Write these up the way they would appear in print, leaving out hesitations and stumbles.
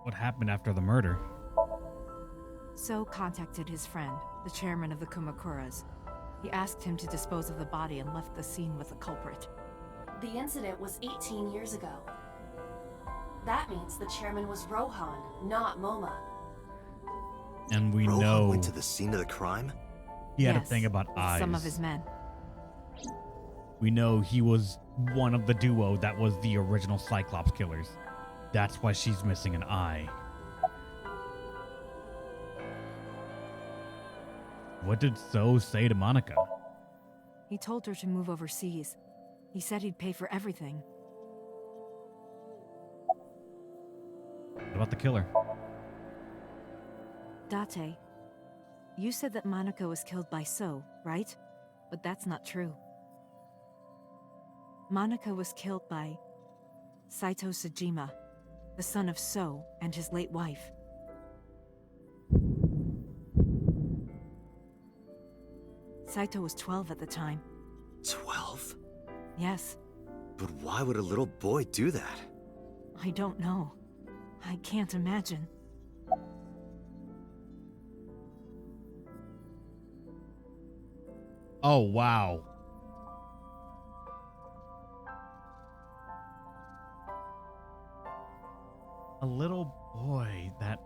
what happened after the murder. So contacted his friend, the chairman of the Kumakuras. He asked him to dispose of the body and left the scene with the culprit. The incident was 18 years ago. That means the chairman was Rohan, not Moma. And we Rohan know went to the scene of the crime? he had a Yes, thing about with eyes. some of his men. We know he was one of the duo that was the original Cyclops killers. That's why she's missing an eye. What did So say to Monica? He told her to move overseas. He said he'd pay for everything. What about the killer? Date, you said that Monica was killed by So, right? But that's not true. Monica was killed by Saito Sajima, the son of So and his late wife. Saito was 12 at the time. 12? Yes, But why would a little boy do that? I don't know. I can't imagine. Oh, wow. A little boy, that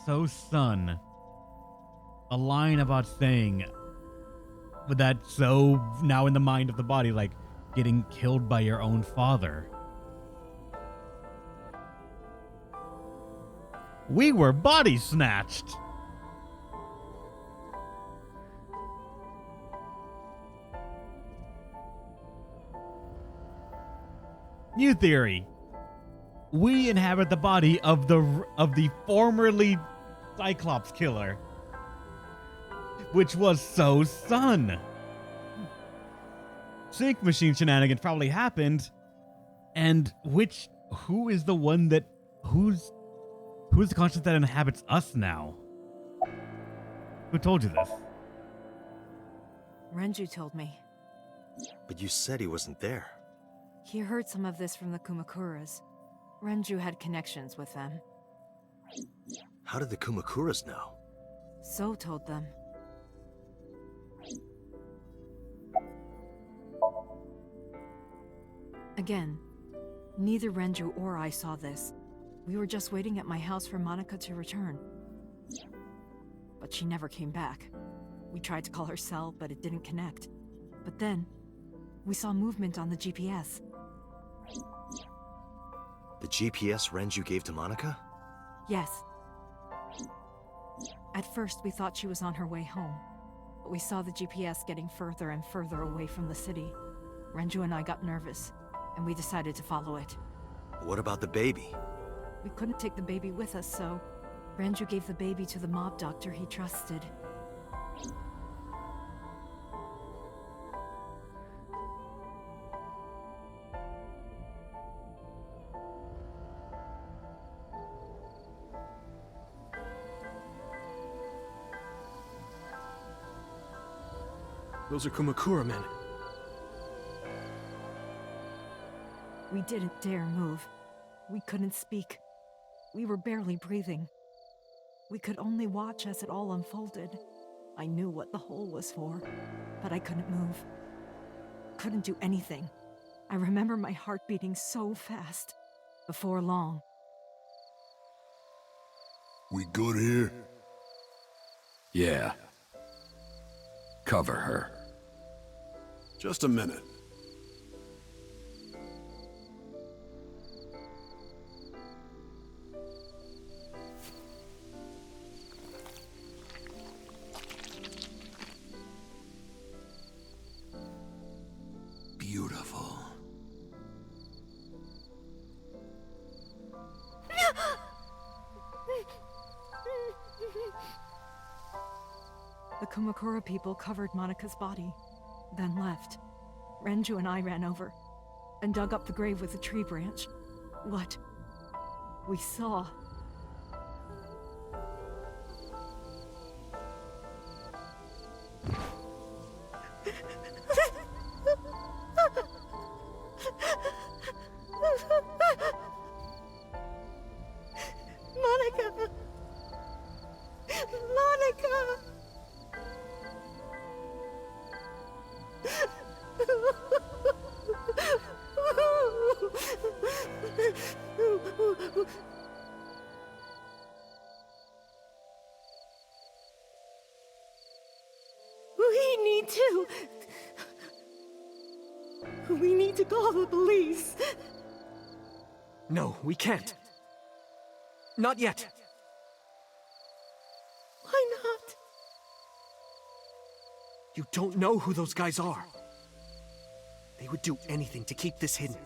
So son. A line about saying that So now in the mind of the body, like getting killed by your own father. We were body snatched. New theory. We inhabit the body of the formerly Cyclops killer, which was So's son. Sync machine shenanigans probably happened, and who is the one that who's the conscience that inhabits us now? Who told you this? Renju told me. But you said he wasn't there. He heard some of this from the Kumakuras. Renju had connections with them. How did the Kumakuras know? So told them. Again, neither Renju or I saw this. We were just waiting at my house for Monica to return. But she never came back. We tried to call her cell, but it didn't connect. But then, we saw movement on the GPS. The GPS Renju gave to Monica? Yes. At first, we thought she was on her way home. But we saw the GPS getting further and further away from the city. Renju and I got nervous, and we decided to follow it. What about the baby? We couldn't take the baby with us, so Renju gave the baby to the mob doctor he trusted. Those are Kumakura men. We didn't dare move. We couldn't speak. We were barely breathing. We could only watch as it all unfolded. I knew what the hole was for, but I couldn't move. Couldn't do anything. I remember my heart beating so fast. Before long, We good here? Yeah. Cover her. Just a minute. Beautiful. the Kumakura people covered Monica's body, then left. Renju and I ran over and dug up the grave with a tree branch. What we saw. Monica! Me too. We need to call the police. No, we can't. Not yet. Why not? You don't know who those guys are. They would do anything to keep this hidden.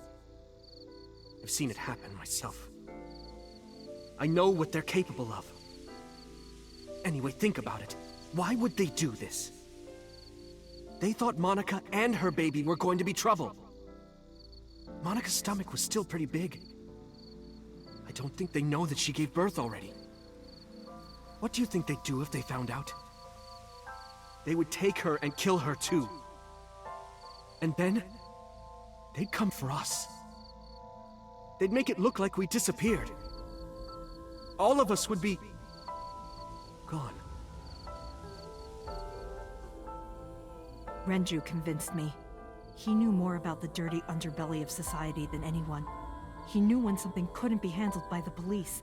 I've seen it happen myself. I know what they're capable of. Anyway, think about it. Why would they do this? They thought Monica and her baby were going to be trouble. Monica's stomach was still pretty big. I don't think they know that she gave birth already. What do you think they'd do if they found out? They would take her and kill her too. And then, they'd come for us. They'd make it look like we disappeared. All of us would be gone. Renju convinced me. He knew more about the dirty underbelly of society than anyone. He knew when something couldn't be handled by the police.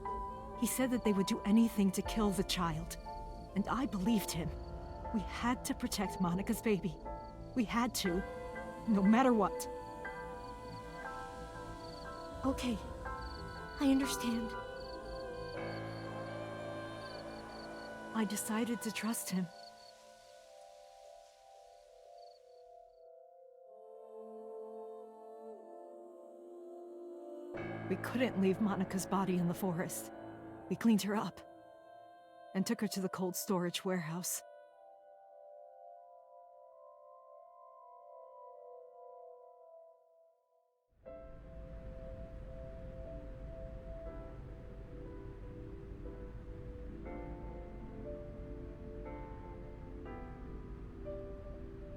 He said that they would do anything to kill the child. And I believed him. We had to protect Monica's baby. We had to, no matter what. Okay, I understand. I decided to trust him. We couldn't leave Monica's body in the forest. We cleaned her up and took her to the cold storage warehouse.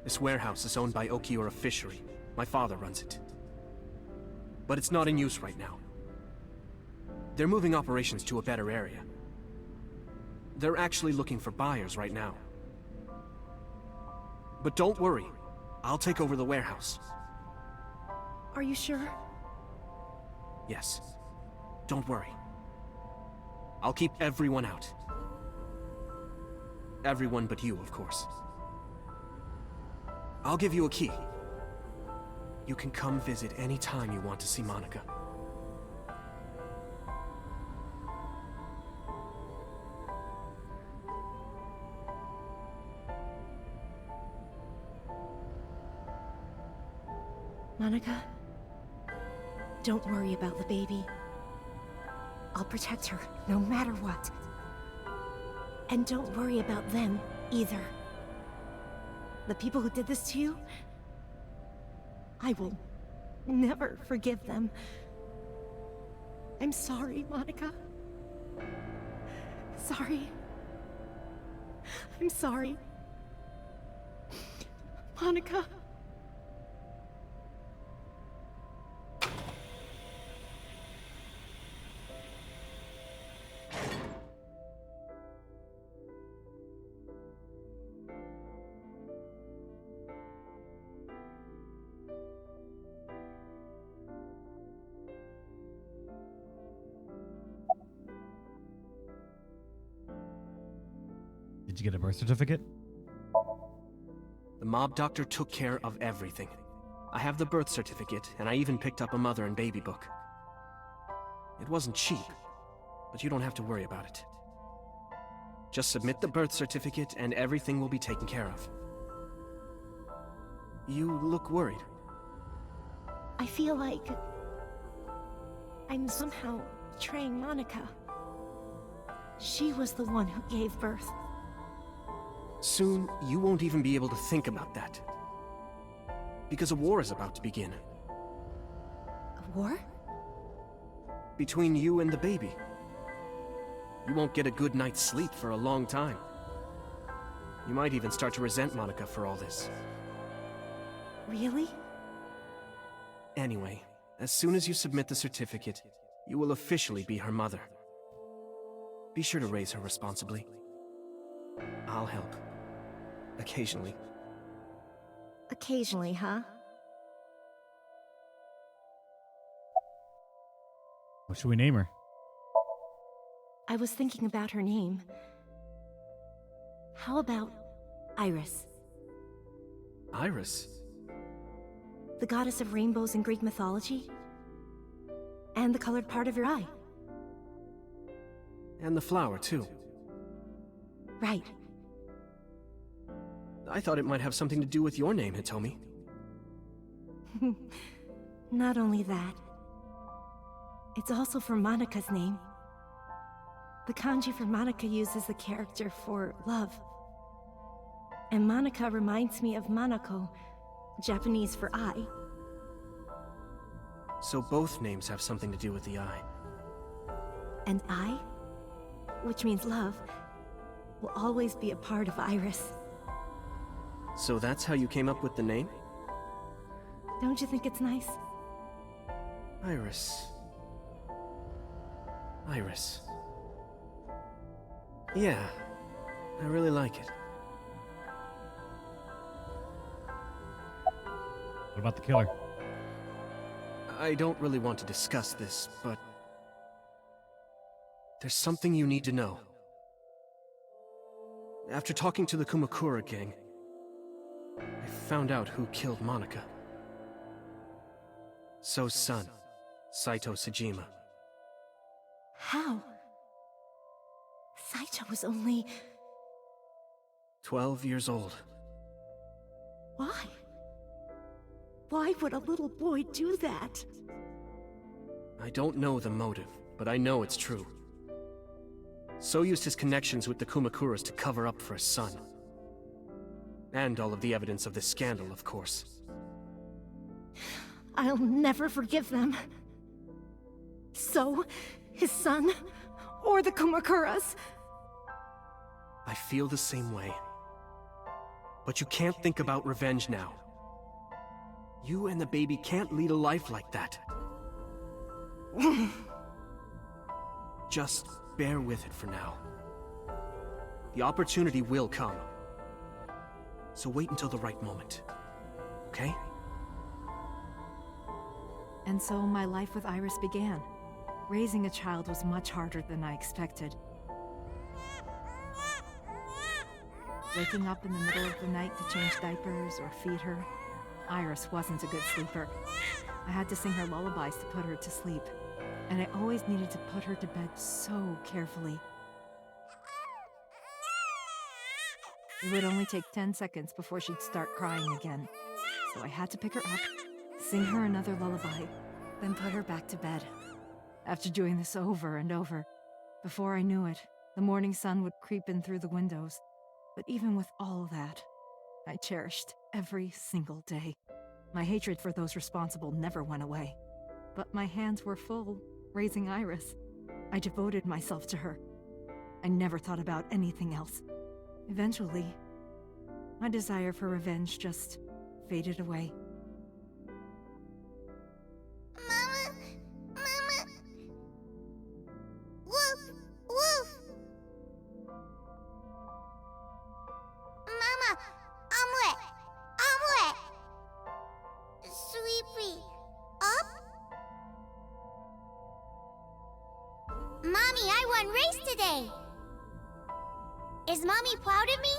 This warehouse is owned by Okiura Fishery. My father runs it. But it's not in use right now. They're moving operations to a better area. They're actually looking for buyers right now. But don't worry, I'll take over the warehouse. Are you sure? Yes. Don't worry. I'll keep everyone out. Everyone but you, of course. I'll give you a key. You can come visit any time you want to see Monica. Monica, don't worry about the baby. I'll protect her, no matter what. And don't worry about them, either. The people who did this to you, I will never forgive them. I'm sorry, Monica. Sorry. I'm sorry. Monica. Did you get a birth certificate? The mob doctor took care of everything. I have the birth certificate, and I even picked up a mother and baby book. It wasn't cheap, but you don't have to worry about it. Just submit the birth certificate and everything will be taken care of. You look worried. I feel like I'm somehow betraying Monica. She was the one who gave birth. Soon, you won't even be able to think about that. Because a war is about to begin. A war? Between you and the baby. You won't get a good night's sleep for a long time. You might even start to resent Monica for all this. Really? Anyway, as soon as you submit the certificate, you will officially be her mother. Be sure to raise her responsibly. I'll help. Occasionally. Occasionally, huh? What should we name her? I was thinking about her name. How about Iris? Iris? The goddess of rainbows in Greek mythology? And the colored part of your eye. And the flower, too. Right. I thought it might have something to do with your name, Hitomi. Not only that, it's also for Monika's name. The kanji for Monika uses the character for love. And Monika reminds me of Manako, Japanese for eye. So both names have something to do with the eye. And I, which means love, will always be a part of Iris. So that's how you came up with the name? Don't you think it's nice? Iris. Iris. Yeah, I really like it. What about the killer? I don't really want to discuss this, but there's something you need to know. After talking to the Kumakura gang, I found out who killed Monika. So's son, Saito Sejima. How? Saito was only... 12 years old. Why? Why would a little boy do that? I don't know the motive, but I know it's true. So used his connections with the Kumakuras to cover up for his son. And all of the evidence of this scandal, of course. I'll never forgive them. So, his son, or the Kumakuras. I feel the same way. But you can't think about revenge now. You and the baby can't lead a life like that. Just bear with it for now. The opportunity will come. So wait until the right moment. Okay? And so my life with Iris began. Raising a child was much harder than I expected. Waking up in the middle of the night to change diapers or feed her. Iris wasn't a good sleeper. I had to sing her lullabies to put her to sleep. And I always needed to put her to bed so carefully. It would only take 10 seconds before she'd start crying again. So I had to pick her up, sing her another lullaby, then put her back to bed. After doing this over and over, before I knew it, the morning sun would creep in through the windows. But even with all of that, I cherished every single day. My hatred for those responsible never went away. But my hands were full, raising Iris. I devoted myself to her. I never thought about anything else. Eventually, my desire for revenge just faded away. Mama! Mama! Woof! Woof! Mama! Omelette! Omelette! Sweetie! Up? Mommy, I won race today! Is Mommy proud of me?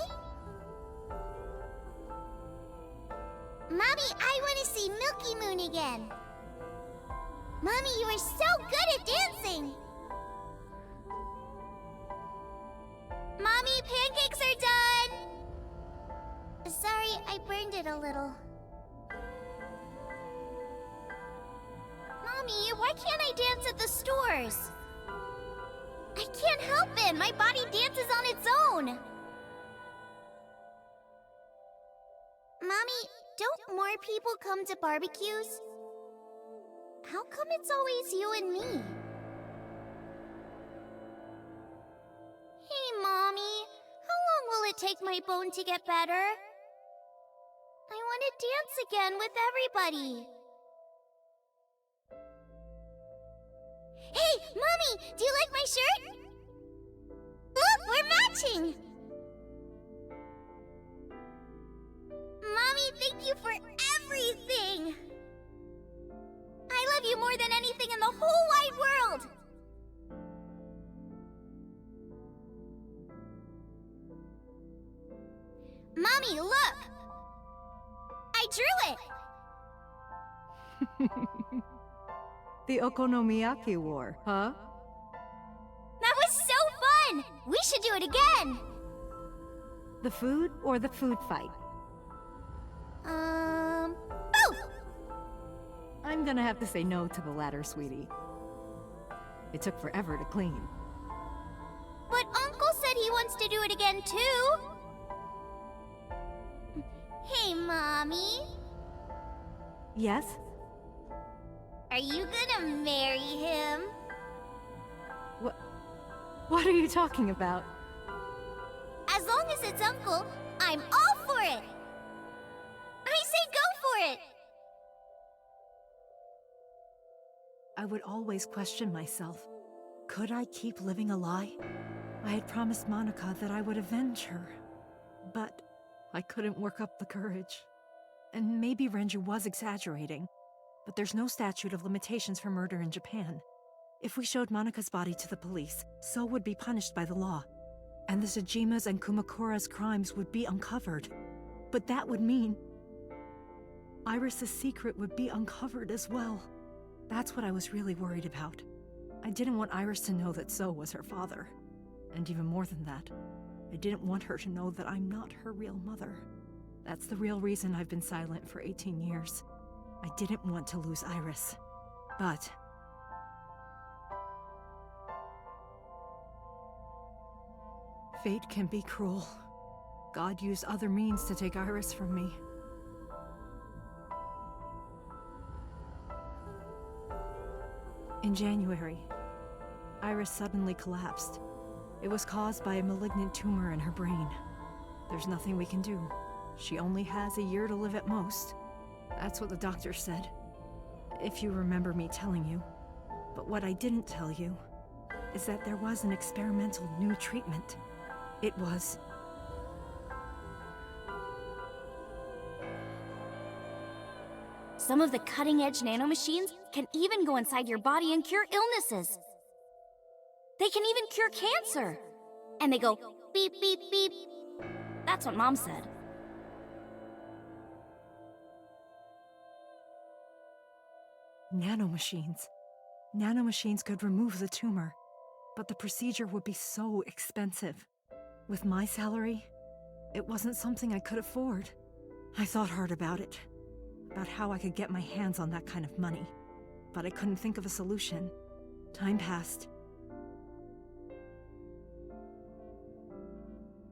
Mommy, I want to see Milky Moon again. Mommy, you are so good at dancing. Mommy, pancakes are done. Sorry, I burned it a little. Mommy, why can't I dance at the stores? I can't help it. My body dances on its own. Mommy, don't more people come to barbecues? How come it's always you and me? Hey, Mommy. How long will it take my bone to get better? I want to dance again with everybody. Hey, Mommy! Do you like my shirt? Look, we're matching! Mommy, thank you for everything! I love you more than anything in the whole wide world! Mommy, look! drew it! The Okonomiyaki War, huh? That was so fun! We should do it again! The food or the food fight? Both! I'm gonna have to say no to the latter, sweetie. It took forever to clean. But Uncle said he wants to do it again, too! Hey, Mommy. Yes? Are you gonna marry him? What are you talking about? As long as it's Uncle, I'm all for it! I say go for it! I would always question myself. Could I keep living a lie? I had promised Monica that I would avenge her. But I couldn't work up the courage. And maybe Renju was exaggerating, but there's no statute of limitations for murder in Japan. If we showed Monika's body to the police, So would be punished by the law. And the Tsujima's and Kumakura's crimes would be uncovered. But that would mean Iris's secret would be uncovered as well. That's what I was really worried about. I didn't want Iris to know that So was her father. And even more than that, I didn't want her to know that I'm not her real mother. That's the real reason I've been silent for 18 years. I didn't want to lose Iris. But fate can be cruel. God used other means to take Iris from me. In January, Iris suddenly collapsed. It was caused by a malignant tumor in her brain. There's nothing we can do. She only has a year to live at most. That's what the doctor said. If you remember me telling you. But what I didn't tell you is that there was an experimental new treatment. It was... Some of the cutting-edge nanomachines can even go inside your body and cure illnesses. They can even cure cancer. And they go beep, beep, beep. That's what Mom said. Nanomachines. Nanomachines could remove the tumor, but the procedure would be so expensive. With my salary, it wasn't something I could afford. I thought hard about it, about how I could get my hands on that kind of money, but I couldn't think of a solution. Time passed.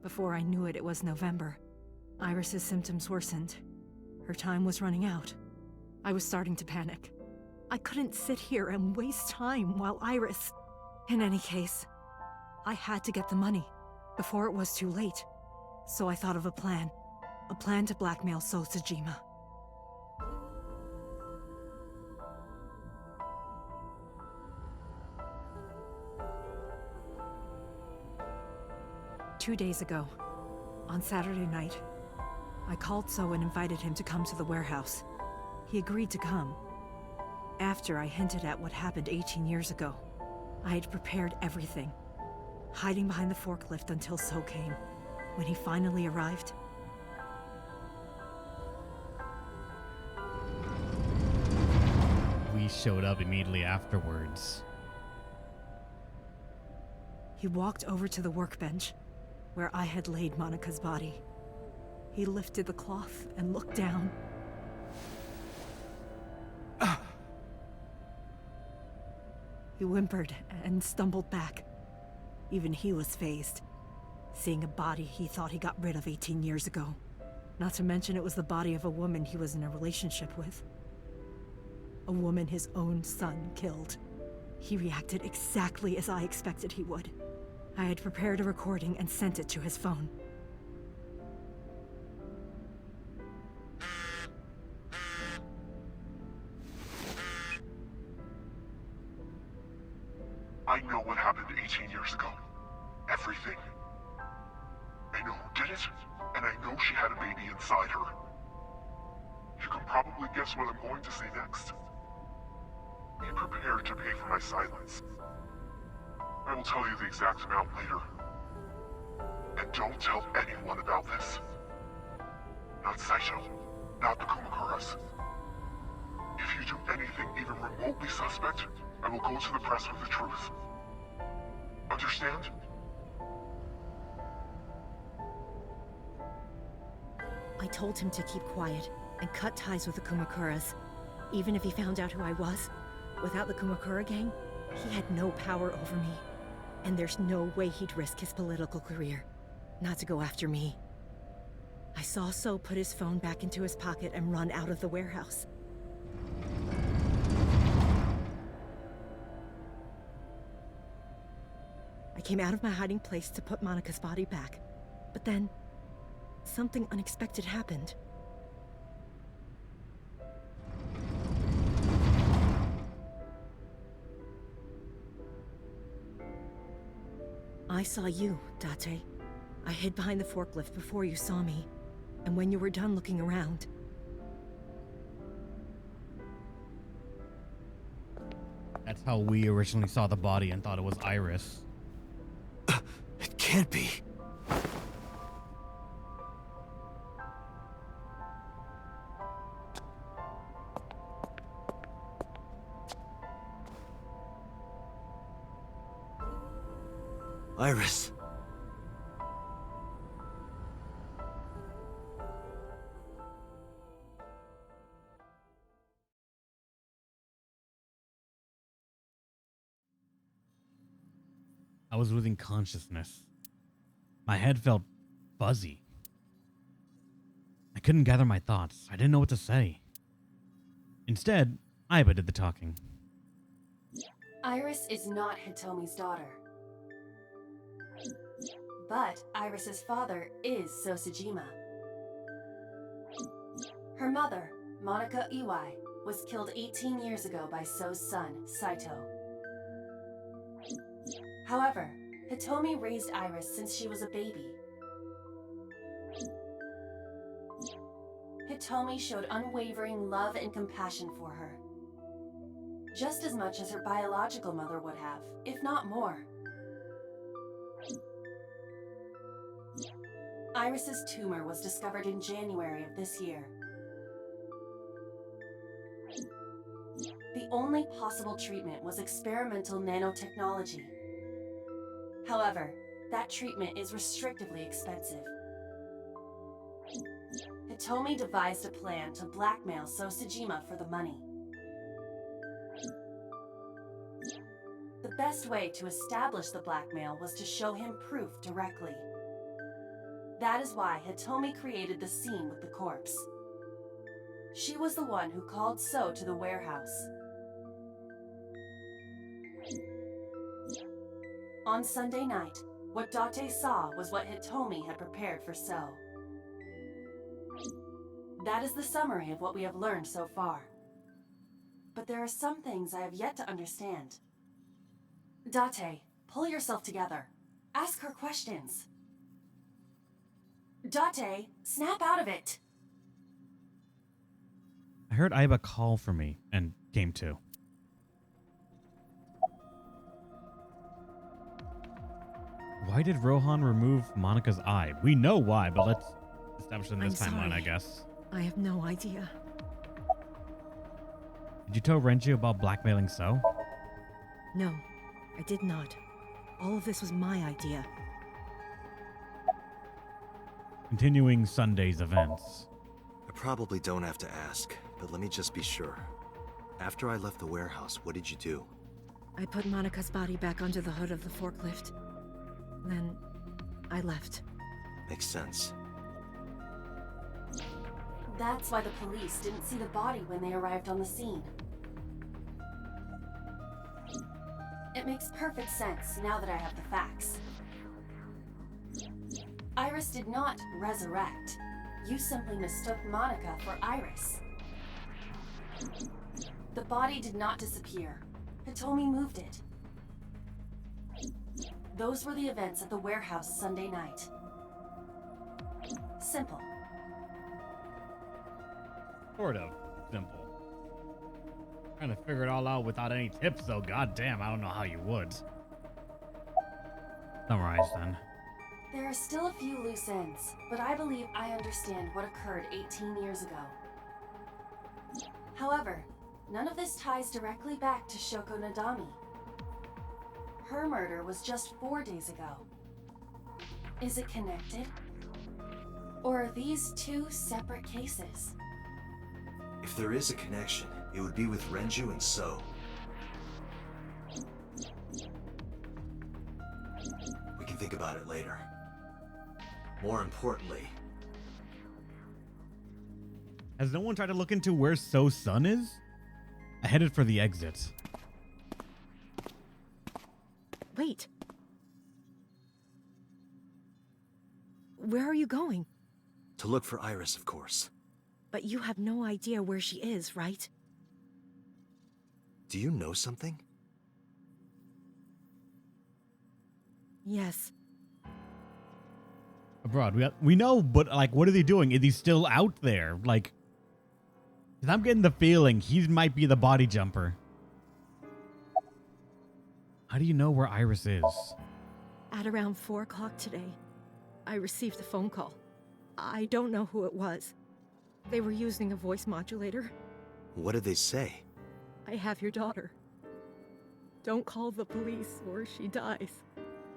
Before I knew it, it was November. Iris's symptoms worsened. Her time was running out. I was starting to panic. I couldn't sit here and waste time while Iris... In any case, I had to get the money before it was too late. So I thought of a plan to blackmail So Tsujima. Two days ago, on Saturday night, I called So and invited him to come to the warehouse. He agreed to come. After I hinted at what happened 18 years ago, I had prepared everything, hiding behind the forklift until So came. When he finally arrived, We showed up immediately afterwards. he walked over to the workbench where I had laid Monika's body. He lifted the cloth and looked down. He whimpered and stumbled back. Even he was fazed, seeing a body he thought he got rid of 18 years ago. Not to mention it was the body of a woman he was in a relationship with. A woman his own son killed. He reacted exactly as I expected he would. I had prepared a recording and sent it to his phone. I know what happened 18 years ago. Everything. I know who did it, and I know she had a baby inside her. You can probably guess what I'm going to say next. Be prepared to pay for my silence. I will tell you the exact amount later. And don't tell anyone about this. Not Saito. not the Kumakuras. If you do anything even remotely suspect, I will go to the press with the truth. Understand? I told him to keep quiet and cut ties with the Kumakuras. Even if he found out who I was, without the Kumakura gang, he had no power over me. And there's no way he'd risk his political career, not to go after me. I saw So put his phone back into his pocket and run out of the warehouse. I came out of my hiding place to put Monika's body back, but then something unexpected happened. I saw you, Date. I hid behind the forklift before you saw me, and when you were done looking around... That's how we originally saw the body and thought it was Iris. It can't be. Iris. I was losing consciousness. My head felt fuzzy. I couldn't gather my thoughts. I didn't know what to say. Instead, Aiba did the talking. Iris is not Hitomi's daughter. But Iris's father is Sosajima. Her mother, Monika Iwai, was killed 18 years ago by So's son, Saito. However, Hitomi raised Iris since she was a baby. Hitomi showed unwavering love and compassion for her. Just as much as her biological mother would have, if not more. Iris's tumor was discovered in January of this year. The only possible treatment was experimental nanotechnology. However, that treatment is restrictively expensive. Hitomi devised a plan to blackmail Sosajima for the money. The best way to establish the blackmail was to show him proof directly. That is why Hitomi created the scene with the corpse. She was the one who called So to the warehouse. On Sunday night, what Date saw was what Hitomi had prepared for So. That is the summary of what we have learned so far. But there are some things I have yet to understand. Date, pull yourself together. Ask her questions. Date, snap out of it! I heard Aiba call for me and came to. Why did Rohan remove Monika's eye? We know why, but let's establish it in this timeline, I guess. I have no idea. Did you tell Renji about blackmailing So? No, I did not. All of this was my idea. Continuing Sunday's events. I probably don't have to ask, but let me just be sure. After I left the warehouse, what did you do? I put Monika's body back onto the hood of the forklift. Then, I left. Makes sense. That's why the police didn't see the body when they arrived on the scene. It makes perfect sense now that I have the facts. Iris did not resurrect. You simply mistook Monika for Iris. The body did not disappear. Hitomi moved it. Those were the events at the warehouse Sunday night. Simple. Sort of simple. Trying to figure it all out without any tips, though. Goddamn, I don't know how you would. Summarize then. There are still a few loose ends, but I believe I understand what occurred 18 years ago. However, none of this ties directly back to Shoko Nadami. Her murder was just 4 days ago. Is it connected? Or are these two separate cases? If there is a connection, it would be with Renju and So. We can think about it later. More importantly, Has no one tried to look into where So's son is? I headed for the exit. Wait. Where are you going? to look for Iris, of course. But you have no idea where she is, right? Do you know something? Yes. Abroad. We know, but like, what is he doing? Is he still out there? Like, 'cause I'm getting the feeling he might be the body jumper. How do you know where Iris is? At around 4 o'clock today, I received a phone call. I don't know who it was. They were using a voice modulator. What did they say? I have your daughter. Don't call the police or she dies.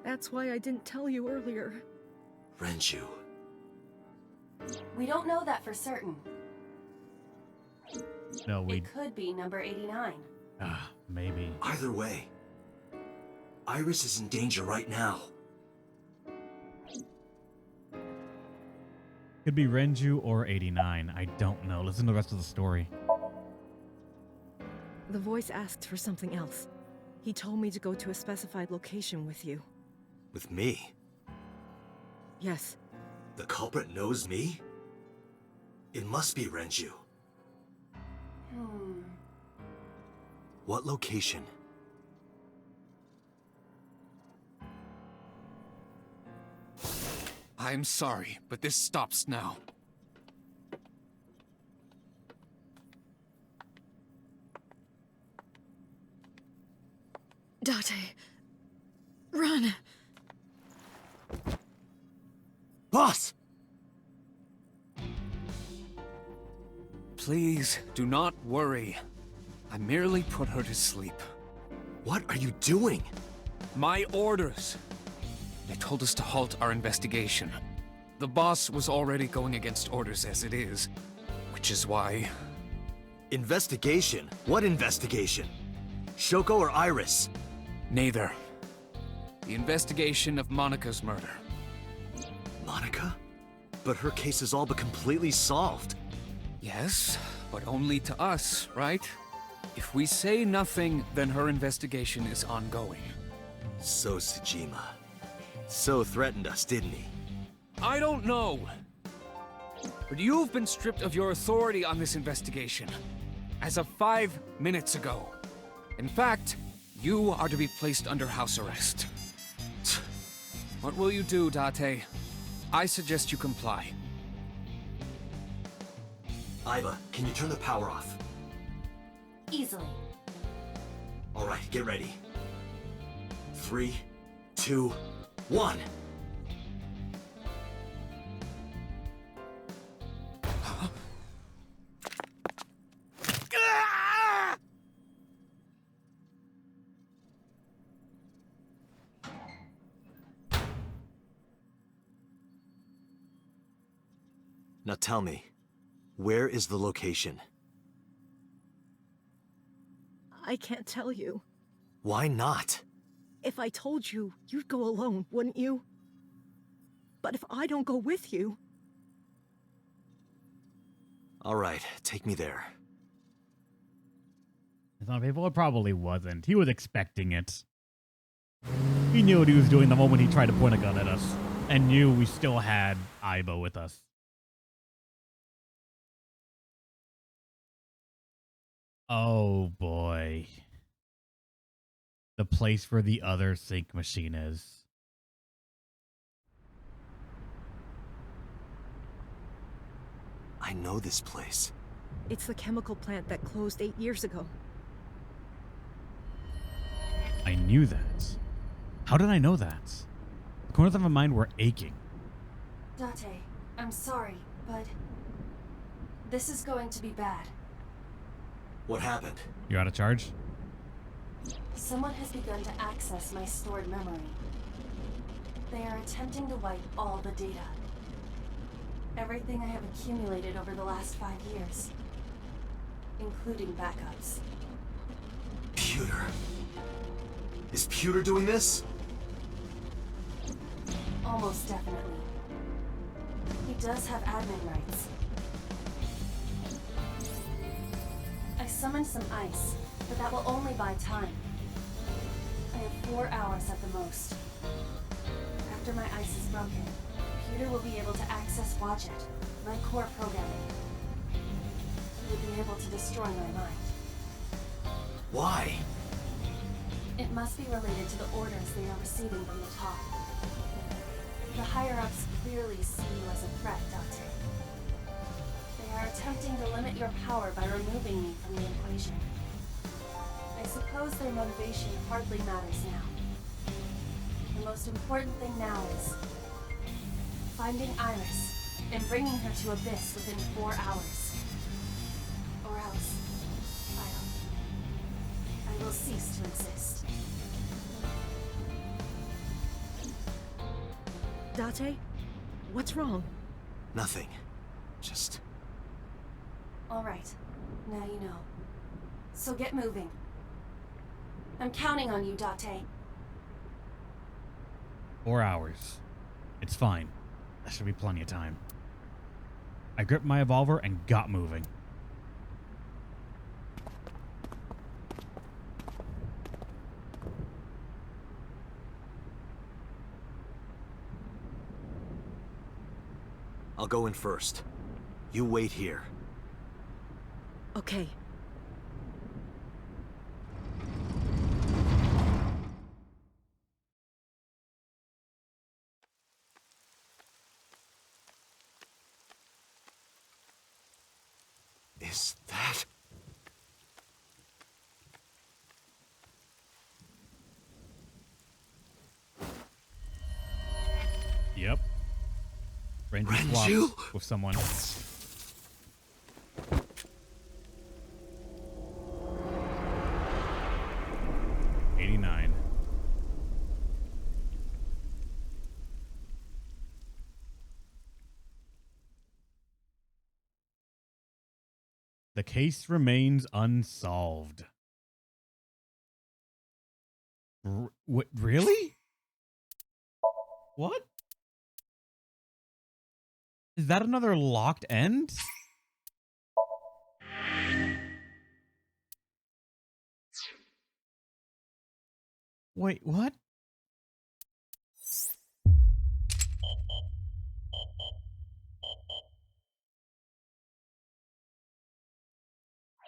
That's why I didn't tell you earlier. Renju. We don't know that for certain. No, we... It could be number 89. Maybe. Either way, Iris is in danger right now. Could be Renju or 89. I don't know. Listen to the rest of the story. The voice asked for something else. He told me to go to a specified location with you. With me? Yes. The culprit knows me? It must be Renju. What location? I'm sorry, but this stops now. Date, run! Boss! Please, do not worry. I merely put her to sleep. What are you doing? My orders. They told us to halt our investigation. The boss was already going against orders as it is, which is why... Investigation? What investigation? Shoko or Iris? Neither. The investigation of Monika's murder. Monika? But her case is all but completely solved. Yes, but only to us, right? If we say nothing, then her investigation is ongoing. So Tsujima. So threatened us, didn't he? I don't know. But you've been stripped of your authority on this investigation. As of 5 minutes ago. In fact, you are to be placed under house arrest. What will you do, Date? I suggest you comply. Aiba, can you turn the power off? Easily. All right, get ready. 3, 2, 1. Now tell me, where is the location? I can't tell you. Why not? If I told you, you'd go alone, wouldn't you? But if I don't go with you... All right, take me there. It's not people. It probably wasn't. He was expecting it. He knew what he was doing the moment he tried to point a gun at us. And knew we still had Aiba with us. Oh boy. The place where the other sync machine is. I know this place. It's the chemical plant that closed 8 years ago. I knew that. How did I know that? The corners of my mind were aching. Date, I'm sorry, but this is going to be bad. What happened? You're out of charge? Someone has begun to access my stored memory. They are attempting to wipe all the data. Everything I have accumulated over the last 5 years, including backups. Pewter. Is Pewter doing this? Almost definitely. He does have admin rights. I summoned some ice, but that will only buy time. I have 4 hours at the most. After my ice is broken, Pewter will be able to access Watch It, my core programming. He will be able to destroy my mind. Why? It must be related to the orders they are receiving from the top. The higher-ups clearly see you as a threat, Dante. They are attempting to limit your power by removing me from the equation. I suppose their motivation hardly matters now. The most important thing now is finding Iris and bringing her to Abyss within 4 hours. Or else, I will cease to exist. Date? What's wrong? Nothing. Just... All right, now you know. So get moving. I'm counting on you, Date. 4 hours. It's fine. That should be plenty of time. I gripped my revolver and got moving. I'll go in first. You wait here. Okay. Is that... Yep. Ranger Renju? swapped with someone. The case remains unsolved. Really? What? Is that another locked end? Wait, what?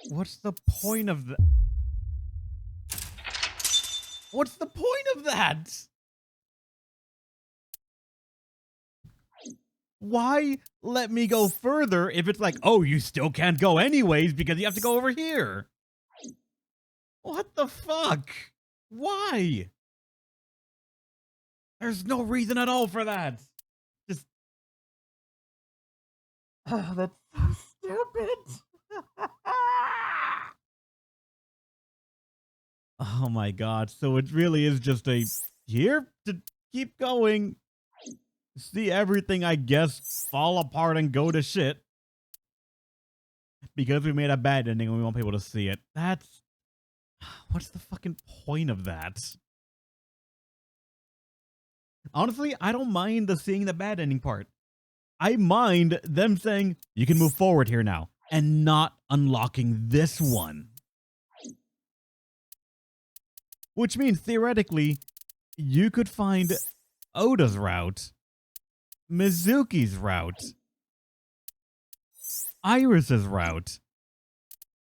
What's the point of that? What's the point of that? Why let me go further if it's like, oh, you still can't go anyways because you have to go over here? What the fuck? Why? There's no reason at all for that. Just... Oh, that's so stupid. Oh my god, so it really is just a here to keep going, see everything, I guess, fall apart and go to shit because we made a bad ending and we want people to see it. That's... What's the fucking point of that? Honestly, I don't mind the seeing the bad ending part. I mind them saying, you can move forward here now, and not unlocking this one. Which means, theoretically, you could find Oda's route, Mizuki's route, Iris's route,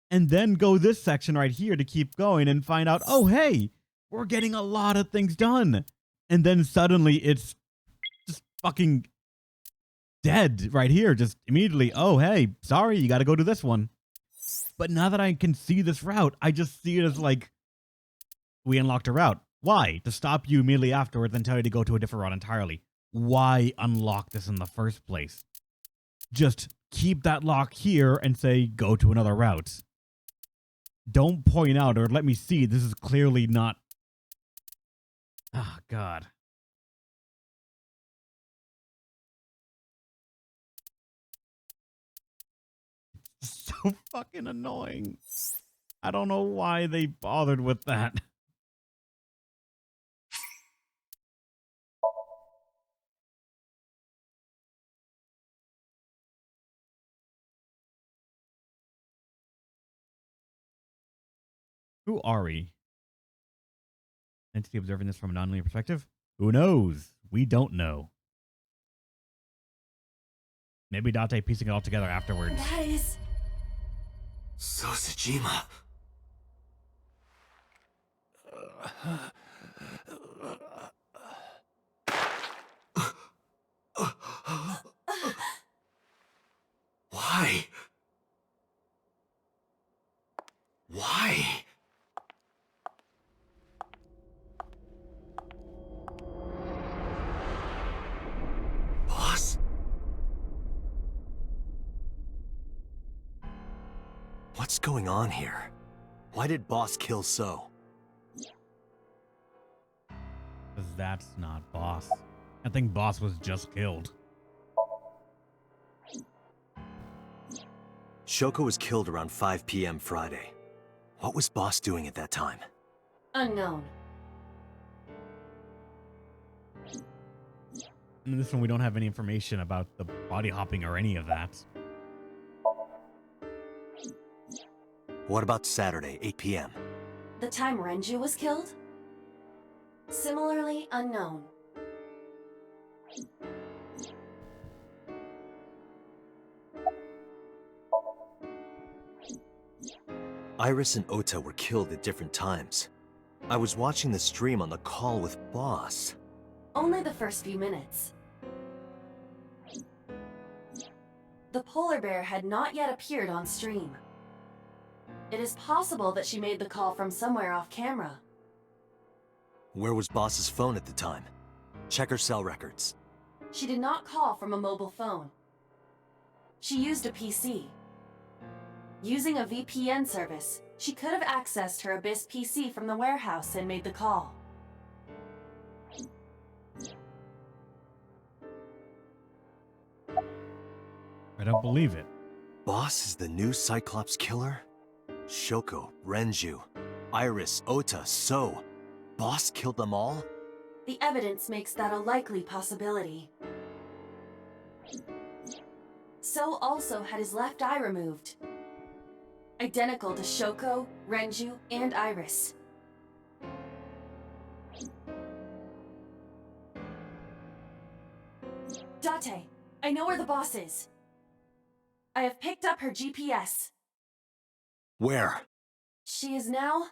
and then go this section right here to keep going and find out, oh, hey, we're getting a lot of things done. And then suddenly it's just fucking dead right here. Just immediately, oh, hey, sorry, you got to go to this one. But now that I can see this route, I just see it as like, we unlocked a route. Why? To stop you immediately afterwards and tell you to go to a different route entirely. Why unlock this in the first place? Just keep that lock here and say, go to another route. don't point out or let me see. This is clearly not. Oh, God. So fucking annoying. I don't know why they bothered with that. Who are we? Entity observing this from a non-linear perspective? Who knows? We don't know. Maybe Date piecing it all together afterwards. That is... Sosajima. Why? Why? Boss? What's going on here? Why did Boss kill So? Because that's not Boss. I think Boss was just killed. Shoko was killed around 5 p.m. Friday. What was Boss doing at that time? Unknown. In this one, we don't have any information about the body hopping or any of that. What about Saturday, 8 p.m.? The time Renju was killed? Similarly unknown. Iris and Ota were killed at different times. I was watching the stream on the call with Boss. Only the first few minutes. The polar bear had not yet appeared on stream. It is possible that she made the call from somewhere off camera. Where was Boss's phone at the time? Check her cell records. She did not call from a mobile phone. She used a PC. Using a VPN service, she could have accessed her Abyss PC from the warehouse and made the call. I don't believe it. Boss is the new Cyclops killer? Shoko, Renju, Iris, Ota, So. Boss killed them all? The evidence makes that a likely possibility. So also had his left eye removed. Identical to Shoko, Renju, and Iris. Date, I know where the boss is. I have picked up her GPS. Where? She is now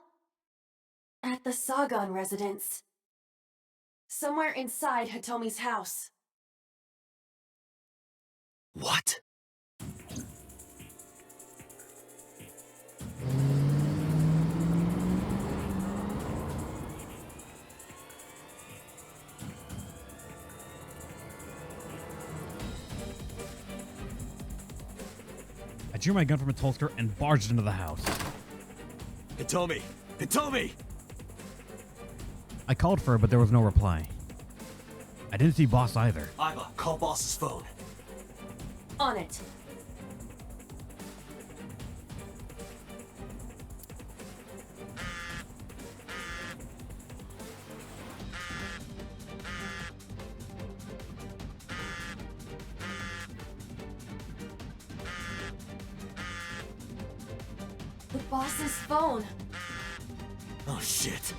at the Sagan residence. Somewhere inside Hitomi's house. What? I drew my gun from its holster and barged into the house. Hitomi! Hitomi! I called for her, but there was no reply. I didn't see Boss either. Iba, call Boss's phone. On it. The boss's phone. Oh shit.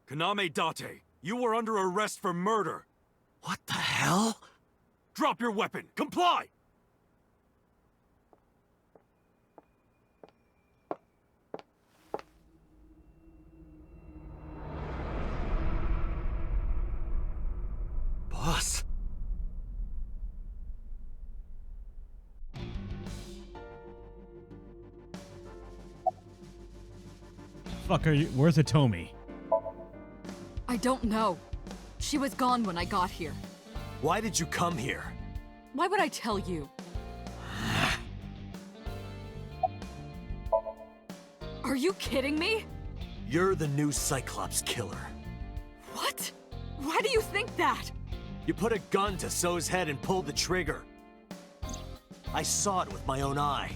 Kaname Date, you are under arrest for murder. What the hell? Drop your weapon. Comply! Boss. Fuck are you? Where's Hitomi? I don't know. She was gone when I got here. Why did you come here? Why would I tell you? Are you kidding me? You're the new Cyclops killer. What? Why do you think that? You put a gun to So's head and pulled the trigger. I saw it with my own eye.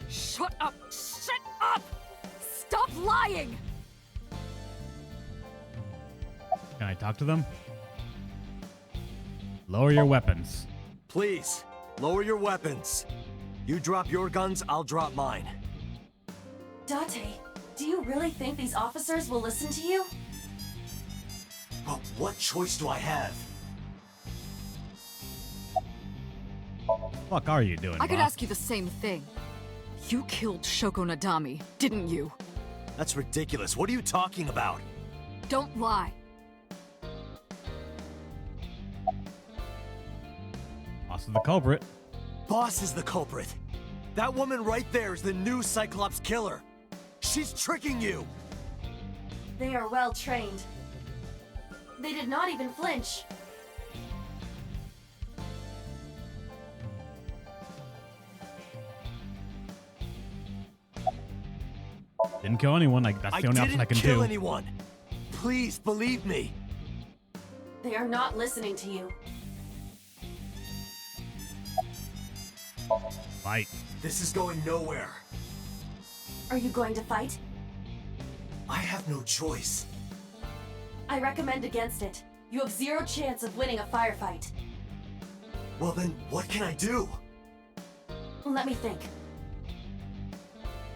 Shut up! Shut up! Stop lying! Can I talk to them? Lower your weapons. Please, lower your weapons. You drop your guns, I'll drop mine. Date, do you really think these officers will listen to you? But what choice do I have? Fuck are you doing, I could boss? ask you the same thing. You killed Shoko Nadami, didn't you? That's ridiculous. What are you talking about? Don't lie. Boss is the culprit. Boss is the culprit. That woman right there is the new Cyclops killer. She's tricking you. They are well trained. They did not even flinch. Didn't kill anyone. Like that's the only option I can didn't kill do. anyone. Please believe me. They are not listening to you. Fight. This is going nowhere. Are you going to fight? I have no choice. I recommend against it. You have zero chance of winning a firefight. Well then, what can I do? Let me think.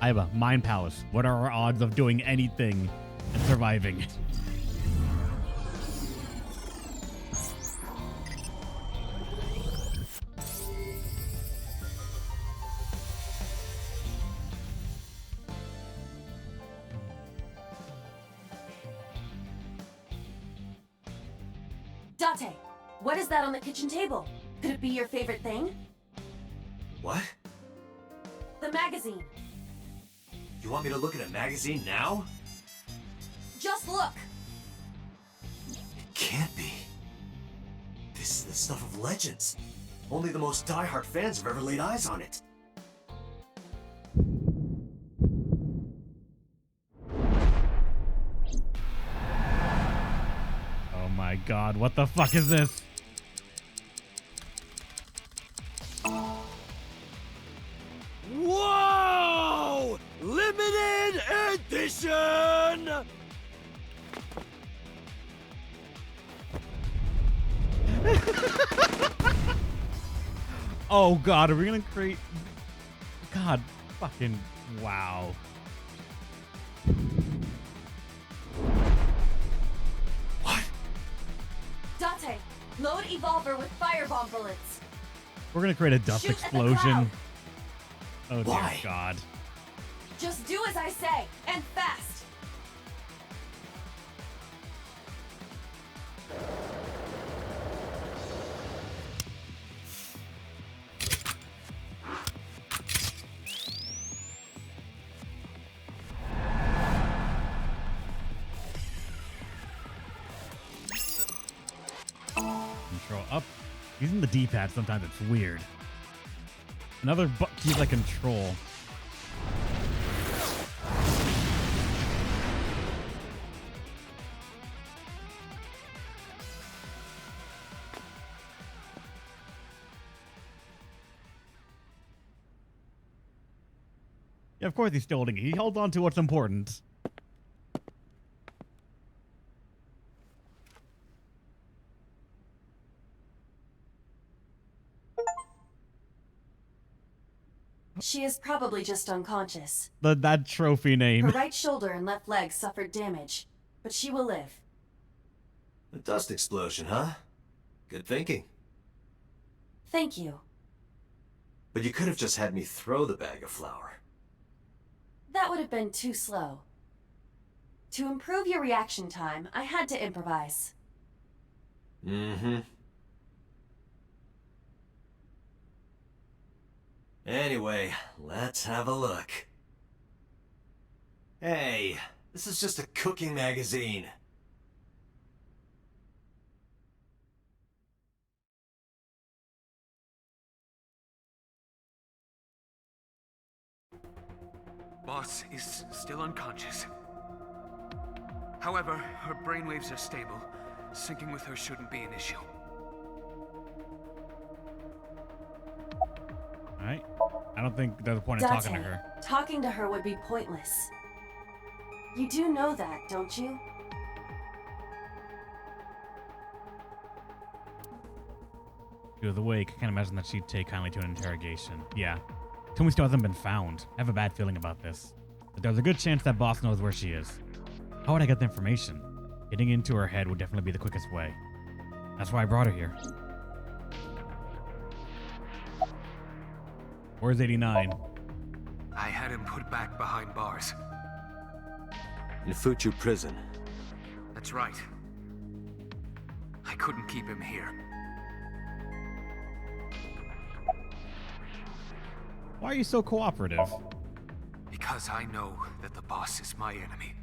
I have a mind palace. What are our odds of doing anything and surviving? Date, what is that on the kitchen table? Could it be your favorite thing? What? The magazine. You want me to look at a magazine now? Just look. It can't be. This is the stuff of legends. Only the most diehard fans have ever laid eyes on it. Oh my god, what the fuck is this? Whoa! Limited edition! Oh god, are we gonna create... God, fucking wow. Date, load Evolver with firebomb bullets. We're gonna create a dust Shoot at the explosion. Oh dear Why? god. Just do as I say, and fast. Control up. Using the D-pad sometimes it's weird. Another key like control. Yeah, of course he's still holding it. He held on to what's important. She is probably just unconscious. That trophy Her name. right shoulder and left leg suffered damage, but she will live. A dust explosion, huh? Good thinking. Thank you. But you could have just had me throw the bag of flour. That would have been too slow. To improve your reaction time, I had to improvise. Mm-hmm. Anyway, let's have a look. Hey, this is just a cooking magazine. Boss is still unconscious. However, her brainwaves are stable. Syncing with her shouldn't be an issue. Alright. I don't think there's a point in talking to her. Talking to her would be pointless. You do know that, don't you? If she was awake, I can't imagine that she'd take kindly to an interrogation. Yeah. Tomi still hasn't been found. I have a bad feeling about this. But there's a good chance that boss knows where she is. How would I get the information? Getting into her head would definitely be the quickest way. That's why I brought her here. Where's 89? I had him put back behind bars. In Fuchu prison. That's right. I couldn't keep him here. Why are you so cooperative? Because I know that the boss is my enemy.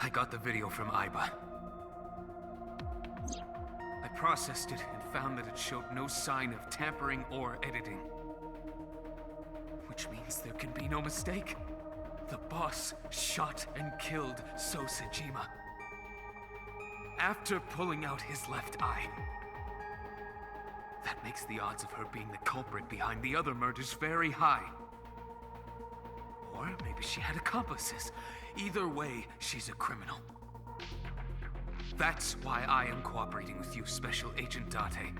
I got the video from Aiba. I processed it and found that it showed no sign of tampering or editing. Which means there can be no mistake. The boss shot and killed So Sejima. After pulling out his left eye. That makes the odds of her being the culprit behind the other murders very high. Or maybe she had accomplices. Either way, she's a criminal. That's why I am cooperating with you, Special Agent Date.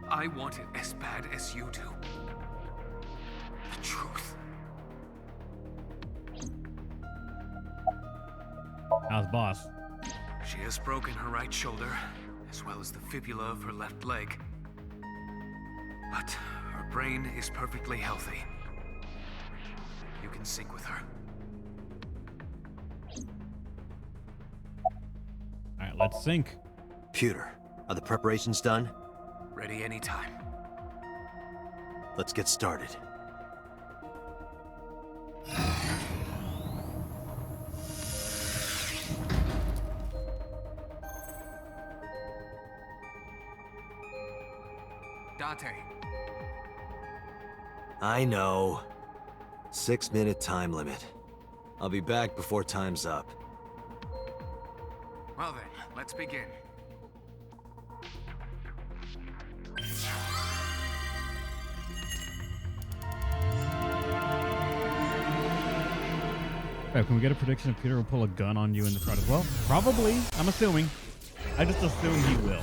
I want it as bad as you do. The truth. How's boss? She has broken her right shoulder, as well as the fibula of her left leg. But her brain is perfectly healthy. You can sync with her. Alright, let's sync. Pewter, are the preparations done? Ready anytime. Let's get started. Date. I know. 6-minute time limit. I'll be back before time's up. Well then, let's begin. Can we get a prediction if Peter will pull a gun on you in this round as well? Probably. I'm assuming. I just assume he will.